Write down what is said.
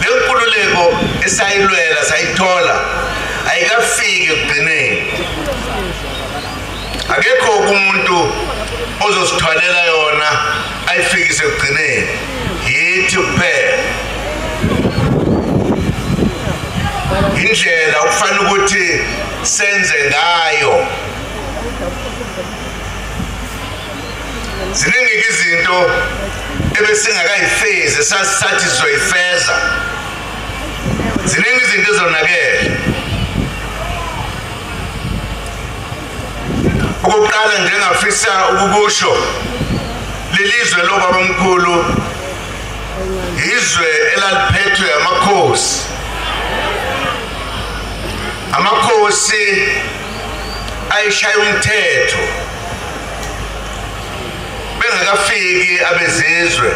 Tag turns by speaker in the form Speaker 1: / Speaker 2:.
Speaker 1: le nkululeko esayilwela sayithola ayikafiki ekugcineni. Akekho umuntu ozosithwalela yona ayifikise ekugcineni, yithi kuphela. Indlela ukufanele ukuthi senze ngayo. Ziningi izinto ebesingakayifezi sathi sizoyifeza. Ziningi izinto ezonakele. Okokuqala nje ngafisa ukukusho lelizwe lobabamkhulu izwe elaliphethwe amakhosi. Amakhosi ayishaya umthetho bengakafiki abezizwe.